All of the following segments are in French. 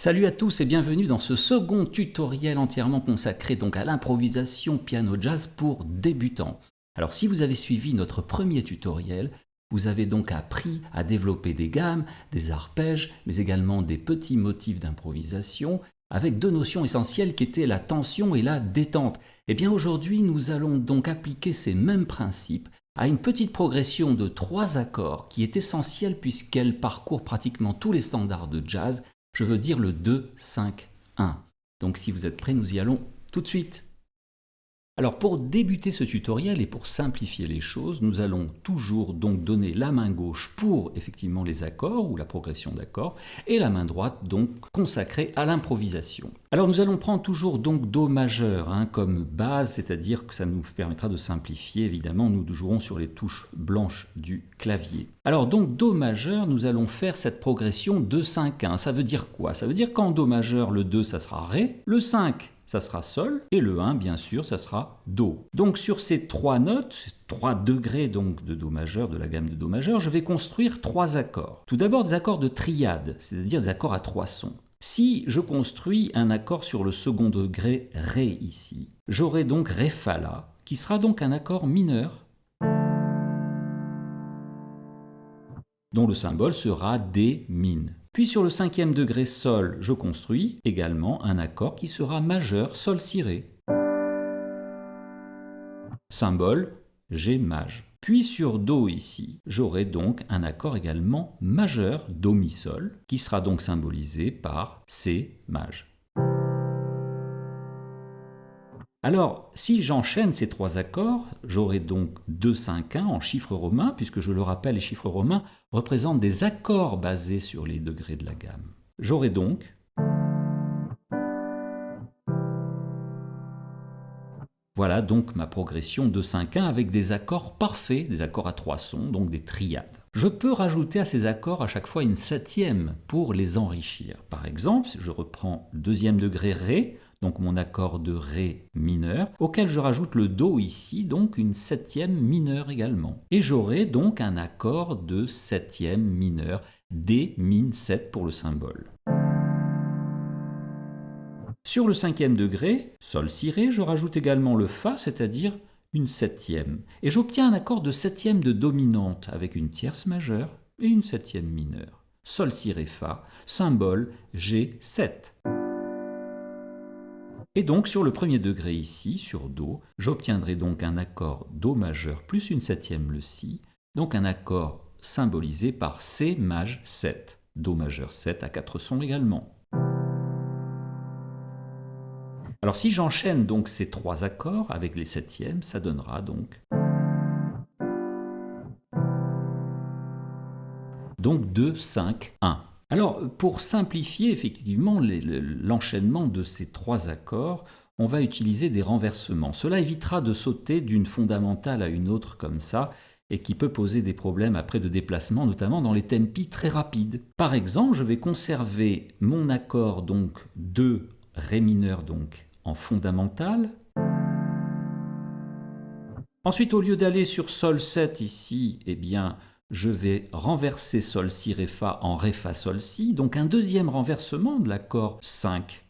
Salut à tous et bienvenue dans ce second tutoriel entièrement consacré donc à l'improvisation piano jazz pour débutants. Alors si vous avez suivi notre premier tutoriel, vous avez donc appris à développer des gammes, des arpèges, mais également des petits motifs d'improvisation avec deux notions essentielles qui étaient la tension et la détente. Et bien aujourd'hui, nous allons donc appliquer ces mêmes principes à une petite progression de 3 accords qui est essentielle puisqu'elle parcourt pratiquement tous les standards de jazz. Je veux dire le 2, 5, 1. Donc si vous êtes prêts, nous y allons tout de suite. Alors pour débuter ce tutoriel et pour simplifier les choses, nous allons toujours donc donner la main gauche pour effectivement les accords ou la progression d'accords et la main droite donc consacrée à l'improvisation. Alors nous allons prendre toujours donc Do majeur comme base, c'est-à-dire que ça nous permettra de simplifier évidemment, nous jouerons sur les touches blanches du clavier. Alors donc Do majeur, nous allons faire cette progression 2, 5, 1. Ça veut dire quoi? Ça veut dire qu'en Do majeur, le 2 ça sera Ré, le 5 ça sera Sol, et le 1, bien sûr, ça sera Do. Donc sur ces 3 notes, 3 degrés donc de Do majeur, de la gamme de Do majeur, je vais construire 3 accords. Tout d'abord des accords de triade, c'est-à-dire des accords à 3 sons. Si je construis un accord sur le second degré Ré ici, j'aurai donc Ré Fa La, qui sera donc un accord mineur, dont le symbole sera D min. Puis sur le 5e degré Sol, je construis également un accord qui sera majeur Sol Si Ré. Symbole G maj. Puis sur Do ici, j'aurai donc un accord également majeur Do Mi Sol, qui sera donc symbolisé par C maj. Alors, si j'enchaîne ces 3 accords, j'aurai donc 2, 5, 1 en chiffres romains, puisque je le rappelle, les chiffres romains représentent des accords basés sur les degrés de la gamme. J'aurai donc voilà donc ma progression 2, 5, 1 avec des accords parfaits, des accords à 3 sons, donc des triades. Je peux rajouter à ces accords à chaque fois une 7e pour les enrichir. Par exemple, je reprends le 2e degré Ré, donc mon accord de Ré mineur, auquel je rajoute le Do ici, donc une 7e mineure également. Et j'aurai donc un accord de 7e mineur, D min 7 pour le symbole. Sur le 5e degré, Sol Si Ré, je rajoute également le Fa, c'est-à-dire une 7e. Et j'obtiens un accord de 7e de dominante avec une tierce majeure et une 7e mineure. Sol Si Ré Fa, symbole G7. Et donc sur le 1er degré ici, sur Do, j'obtiendrai donc un accord Do majeur plus une 7e le Si, donc un accord symbolisé par C maj 7, Do majeur 7 à 4 sons également. Alors si j'enchaîne donc ces 3 accords avec les 7e, ça donnera donc 2, 5, 1. Alors, pour simplifier effectivement l'enchaînement de ces 3 accords, on va utiliser des renversements. Cela évitera de sauter d'une fondamentale à une autre comme ça, et qui peut poser des problèmes après de déplacement, notamment dans les tempi très rapides. Par exemple, je vais conserver mon accord donc de Ré mineur donc en fondamentale. Ensuite, au lieu d'aller sur Sol 7 ici, eh bien, je vais renverser Sol Si Ré Fa en Ré Fa Sol Si, donc un deuxième renversement de l'accord 5.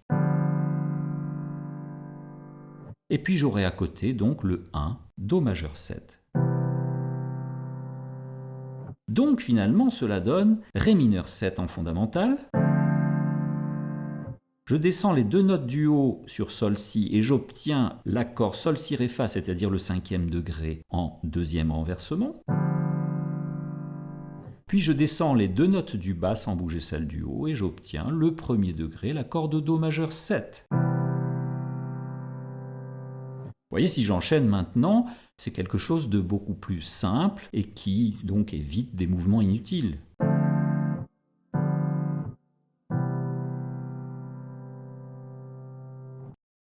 Et puis j'aurai à côté donc le 1, Do majeur 7. Donc finalement cela donne Ré mineur 7 en fondamentale. Je descends les 2 notes du haut sur Sol Si et j'obtiens l'accord Sol Si Ré Fa, c'est-à-dire le 5e degré en deuxième renversement. Puis je descends les 2 notes du bas sans bouger celle du haut et j'obtiens le 1er degré, l'accord de Do majeur 7. Vous voyez, si j'enchaîne maintenant, c'est quelque chose de beaucoup plus simple et qui donc évite des mouvements inutiles.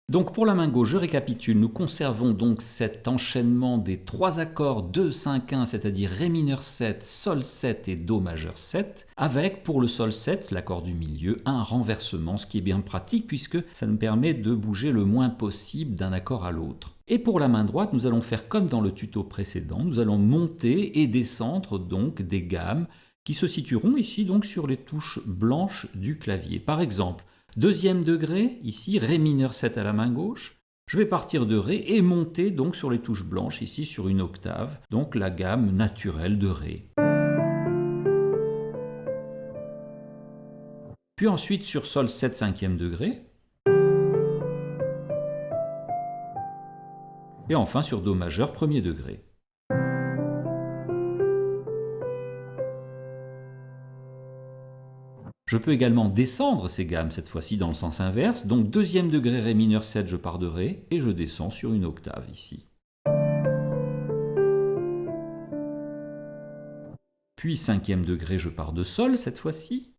Donc pour la main gauche, je récapitule, nous conservons donc cet enchaînement des 3 accords 2, 5, 1, c'est-à-dire Ré mineur 7, Sol 7 et Do majeur 7, avec pour le Sol 7, l'accord du milieu, un renversement, ce qui est bien pratique puisque ça nous permet de bouger le moins possible d'un accord à l'autre. Et pour la main droite, nous allons faire comme dans le tuto précédent, nous allons monter et descendre donc des gammes qui se situeront ici donc sur les touches blanches du clavier. Par exemple, Deuxième degré, ici, Ré mineur 7 à la main gauche. Je vais partir de Ré et monter donc sur les touches blanches, ici sur une octave, donc la gamme naturelle de Ré. Puis ensuite sur Sol 7 cinquième degré. Et enfin sur Do majeur premier degré. Je peux également descendre ces gammes, cette fois-ci dans le sens inverse. Donc deuxième degré Ré mineur 7, je pars de Ré et je descends sur une octave ici. Puis cinquième degré, je pars de Sol cette fois-ci.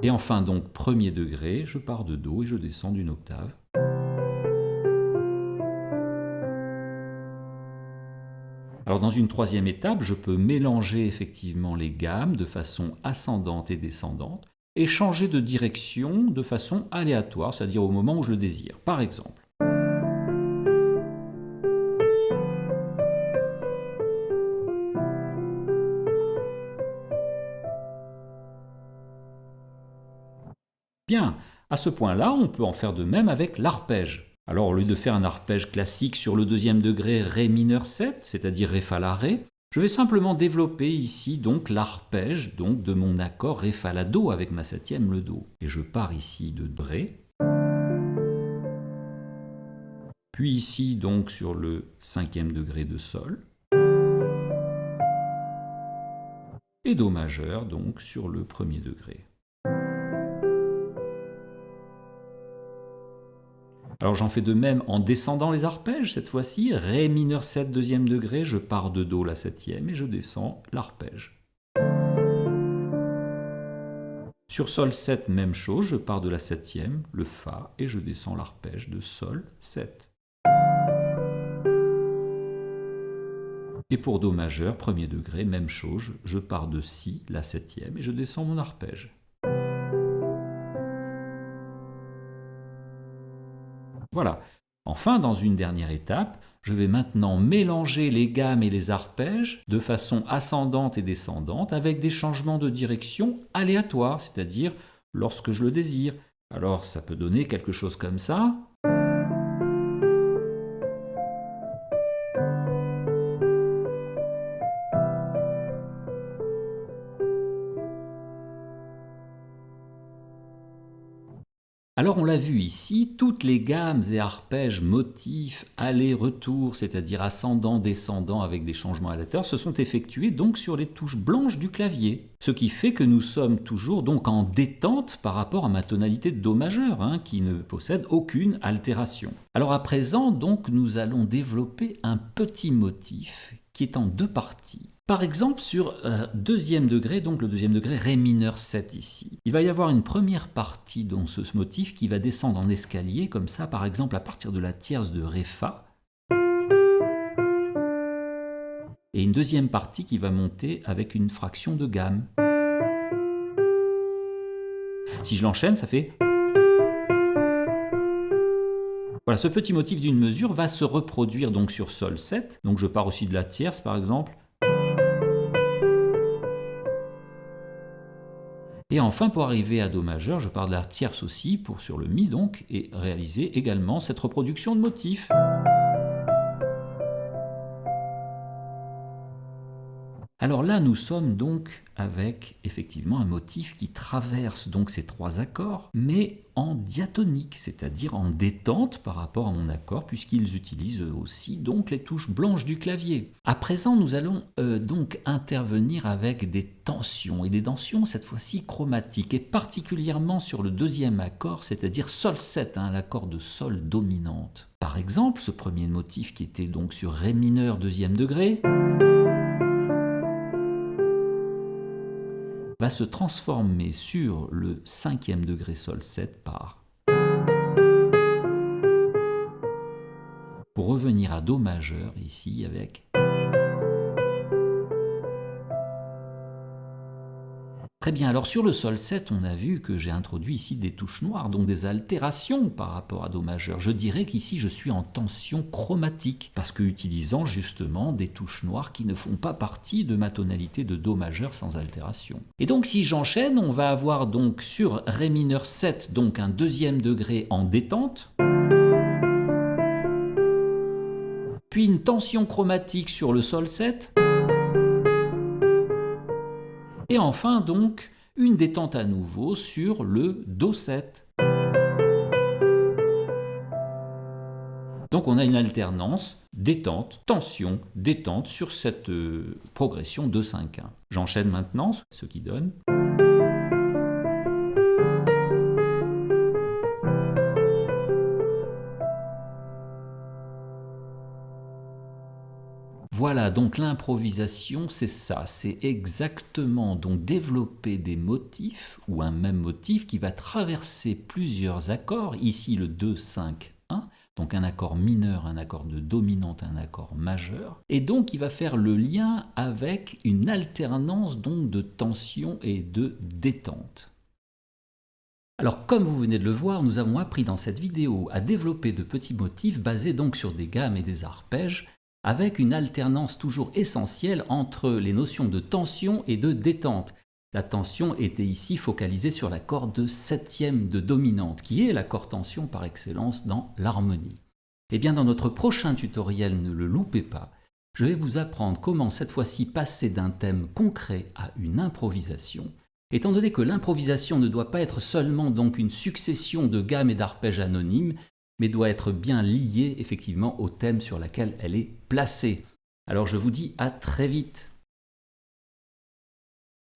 Et enfin donc premier degré, je pars de Do et je descends d'une octave. Alors dans une troisième étape, je peux mélanger effectivement les gammes de façon ascendante et descendante et changer de direction de façon aléatoire, c'est-à-dire au moment où je le désire. Par exemple, bien, à ce point-là, on peut en faire de même avec l'arpège. Alors au lieu de faire un arpège classique sur le deuxième degré Ré mineur 7, c'est-à-dire Ré fa la Ré, je vais simplement développer ici donc l'arpège de mon accord Ré fa la Do avec ma septième le Do. Et je pars ici de Ré, puis ici donc sur le cinquième degré de Sol, et Do majeur donc sur le premier degré. Alors j'en fais de même en descendant les arpèges cette fois-ci. Ré mineur 7 deuxième degré, je pars de Do la septième et je descends l'arpège. Sur Sol 7, même chose, je pars de la septième, le Fa, et je descends l'arpège de Sol 7. Et pour Do majeur, premier degré, même chose, je pars de Si, la septième, et je descends mon arpège. Voilà. Enfin, dans une dernière étape, je vais maintenant mélanger les gammes et les arpèges de façon ascendante et descendante avec des changements de direction aléatoires, c'est-à-dire lorsque je le désire. Alors ça peut donner quelque chose comme ça. Alors on l'a vu ici, toutes les gammes et arpèges, motifs, aller-retour, c'est-à-dire ascendant, descendant avec des changements aléatoires, se sont effectués donc sur les touches blanches du clavier. Ce qui fait que nous sommes toujours donc en détente par rapport à ma tonalité de Do majeur, qui ne possède aucune altération. Alors à présent, donc, nous allons développer un petit motif qui est en deux parties. Par exemple, sur deuxième degré, donc le deuxième degré Ré mineur 7 ici, il va y avoir une première partie dans ce motif qui va descendre en escalier, comme ça, par exemple, à partir de la tierce de Ré Fa, et une deuxième partie qui va monter avec une fraction de gamme. Si je l'enchaîne, ça fait... Voilà, ce petit motif d'une mesure va se reproduire donc sur Sol 7, donc je pars aussi de la tierce, par exemple. Et enfin, pour arriver à Do majeur, je pars de la tierce aussi, sur le Mi donc, et réaliser également cette reproduction de motif. Alors là, nous sommes donc avec effectivement un motif qui traverse donc ces trois accords, mais en diatonique, c'est-à-dire en détente par rapport à mon accord, puisqu'ils utilisent aussi donc les touches blanches du clavier. À présent, nous allons donc intervenir avec des tensions, et des tensions cette fois-ci chromatiques, et particulièrement sur le deuxième accord, c'est-à-dire Sol 7, l'accord de Sol dominante. Par exemple, ce premier motif qui était donc sur Ré mineur deuxième degré, va se transformer sur le cinquième degré Sol 7 par. Pour revenir à Do majeur ici avec. Très bien, alors sur le sol 7, on a vu que j'ai introduit ici des touches noires, donc des altérations par rapport à Do majeur. Je dirais qu'ici je suis en tension chromatique, parce que utilisant justement des touches noires qui ne font pas partie de ma tonalité de Do majeur sans altération. Et donc si j'enchaîne, on va avoir donc sur Ré mineur 7, donc un deuxième degré en détente, puis une tension chromatique sur le sol 7, et enfin donc une détente à nouveau sur le Do 7. Donc on a une alternance détente, tension, détente sur cette progression 2-5-1. J'enchaîne maintenant, ce qui donne. Voilà, donc l'improvisation, c'est ça, c'est exactement donc développer des motifs ou un même motif qui va traverser plusieurs accords, ici le 2, 5, 1, donc un accord mineur, un accord de dominante, un accord majeur, et donc il va faire le lien avec une alternance donc de tension et de détente. Alors comme vous venez de le voir, nous avons appris dans cette vidéo à développer de petits motifs basés donc sur des gammes et des arpèges, avec une alternance toujours essentielle entre les notions de tension et de détente. La tension était ici focalisée sur la corde septième de dominante, qui est l'accord tension par excellence dans l'harmonie. Et bien dans notre prochain tutoriel, ne le loupez pas, je vais vous apprendre comment cette fois-ci passer d'un thème concret à une improvisation, étant donné que l'improvisation ne doit pas être seulement donc une succession de gammes et d'arpèges anonymes, mais doit être bien liée effectivement au thème sur lequel elle est placée. Alors je vous dis à très vite.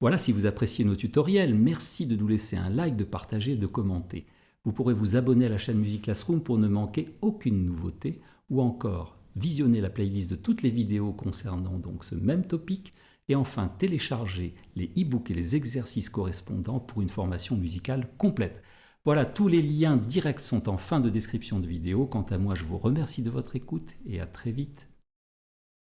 Voilà, si vous appréciez nos tutoriels, merci de nous laisser un like, de partager, de commenter. Vous pourrez vous abonner à la chaîne Music Classroom pour ne manquer aucune nouveauté, ou encore visionner la playlist de toutes les vidéos concernant donc ce même topic, et enfin télécharger les e-books et les exercices correspondants pour une formation musicale complète. Voilà, tous les liens directs sont en fin de description de vidéo. Quant à moi, je vous remercie de votre écoute et à très vite.